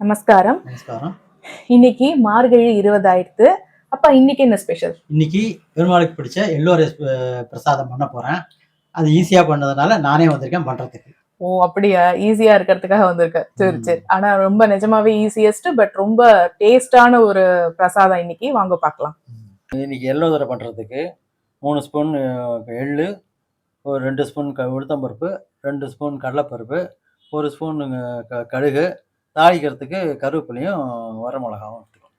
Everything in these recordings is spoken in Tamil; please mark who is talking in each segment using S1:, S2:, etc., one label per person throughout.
S1: நமஸ்காரம்.
S2: நமஸ்காரம்.
S1: இன்னைக்கு மார்கழி 20 ஆயிடுத்து. அப்பா இன்னைக்கு என்ன ஸ்பெஷல்?
S2: இன்னைக்கு பெருமாளுக்கு பிடிச்ச எல்லோரை பிரசாதம் பண்ண போறேன். அது ஈஸியா பண்ணதுனால நானே வந்திருக்கேன் பண்றதுக்கு.
S1: ஓ அப்படியா? ஈஸியா இருக்கிறதுக்காக வந்திருக்க. சரி சரி. ஆனா ரொம்ப நிஜமாவே ஈஸியஸ்ட் பட் ரொம்ப டேஸ்டான ஒரு பிரசாதம் இன்னைக்கு. வாங்க பார்க்கலாம்.
S2: இன்னைக்கு எல்லோரை பண்றதுக்கு 3 ஸ்பூன் எள்ளு, ஒரு 2 ஸ்பூன் உளுத்தம்பருப்பு, 2 ஸ்பூன் கடலைப்பருப்பு, 1 ஸ்பூன் கடுகு, தாளிக்கிறதுக்கு கருவேப்பிலையும் வரமிளகாவும் எடுத்துக்கணும்.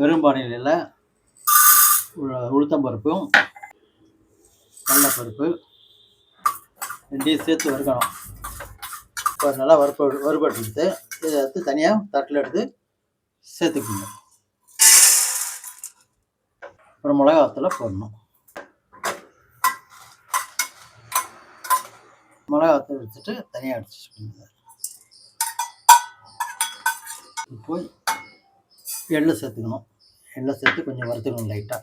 S2: வெறும்பானையில் உளுத்தம்பருப்பும் கடலைப்பருப்பு ரெண்டையும் சேர்த்து வறுக்கணும். இப்போ நல்லா வறுபட்டு எடுத்து இதை எடுத்து தனியாக தட்டில் எடுத்து சேர்த்துக்கணும். அப்புறம் மிளகாத்தூளை போடணும். மிளகாத்தூள் எடுத்துட்டு தனியாக எடுத்து வச்சுக்கணும். போய் எள்ளை சேர்த்துக்கணும். எள்ளை சேர்த்து கொஞ்சம் வறுத்துக்கணும் லைட்டாக.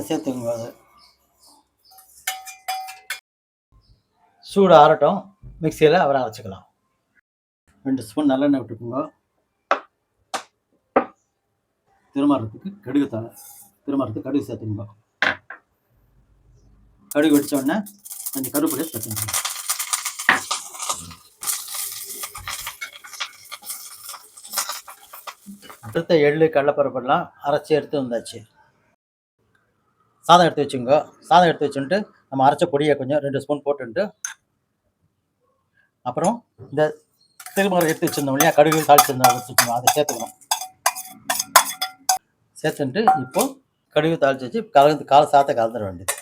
S2: சேர்த்துக்கோங்க. அது சூடு ஆறட்டும். மிக்சியில் அவரை அரைச்சிக்கலாம். 2 ஸ்பூன் நல்லெண்ணெய் விட்டுக்குங்க. திருமணத்துக்கு கடுகு சேர்த்துக்குங்க. கடுகு வெடித்த உடனே கொஞ்சம் கருவேப்பிலையை சேர்த்துக்கணும். அடுத்த எள்ளு கடலைப்பருப்பெல்லாம் அரைச்சி எடுத்து வந்தாச்சு. சாதம் எடுத்து வச்சுங்க. சாதம் எடுத்து வச்சுட்டு நம்ம அரைச்ச பொடியை கொஞ்சம் 2 ஸ்பூன் போட்டுட்டு, அப்புறம் இந்த திருமணம் எடுத்து வச்சுருந்தோம் இல்லையா, கடுகு தாளிச்சிருந்தோம் அதை சேர்த்துக்கணும். சேர்த்துட்டு இப்போது கடுகு தாளித்து வச்சு சாதத்தை கலந்துட வேண்டியது.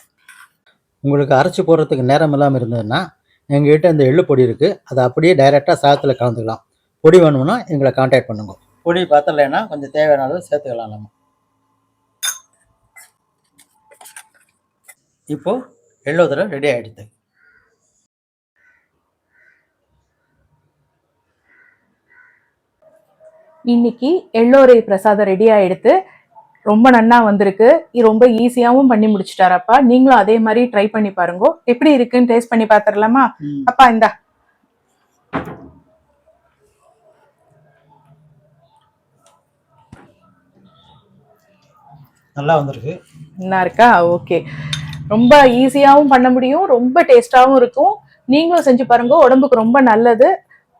S2: உங்களுக்கு அரைச்சி போடுறதுக்கு நேரம் இல்லாமல் இருந்ததுன்னா எங்கள்கிட்ட இந்த எள்ளு பொடி இருக்குது, அதை அப்படியே டைரெக்டாக சாதத்தில் கலந்துக்கலாம். பொடி வேணும்னா எங்களை கான்டாக்ட் பண்ணுங்க. பொடி பத்தலைன்னா கொஞ்சம் தேவையான அளவு சேர்த்துக்கலாம். நம்ம இப்போ எள்ளோதரை ரெடி ஆகிடுது.
S1: இன்னைக்கு எள்ளோரை பிரசாதம் ரெடி ஆயிடுத்து. ரொம்ப நன்னா வந்திருக்கு. ரொம்ப ஈஸியாவும் பண்ணி முடிச்சுட்டாரப்பா. நீங்களும் அதே மாதிரி ட்ரை பண்ணி பாருங்க. எப்படி இருக்குன்னு டேஸ்ட் பண்ணி பாத்துடலாமா? அப்பா இந்தா.
S2: நல்லா வந்திருக்கு.
S1: நல்லா இருக்கா? ஓகே. ரொம்ப ஈஸியாவும் பண்ண முடியும், ரொம்ப டேஸ்டாவும் இருக்கும். நீங்களும் செஞ்சு பாருங்க. உடம்புக்கு ரொம்ப நல்லது.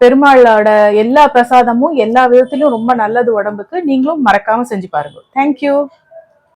S1: பெருமாளோட எல்லா பிரசாதமும் எல்லா விதத்திலும் ரொம்ப நல்லது உடம்புக்கு. நீங்களும் மறக்காம செஞ்சு பாருங்க. தேங்க்யூ.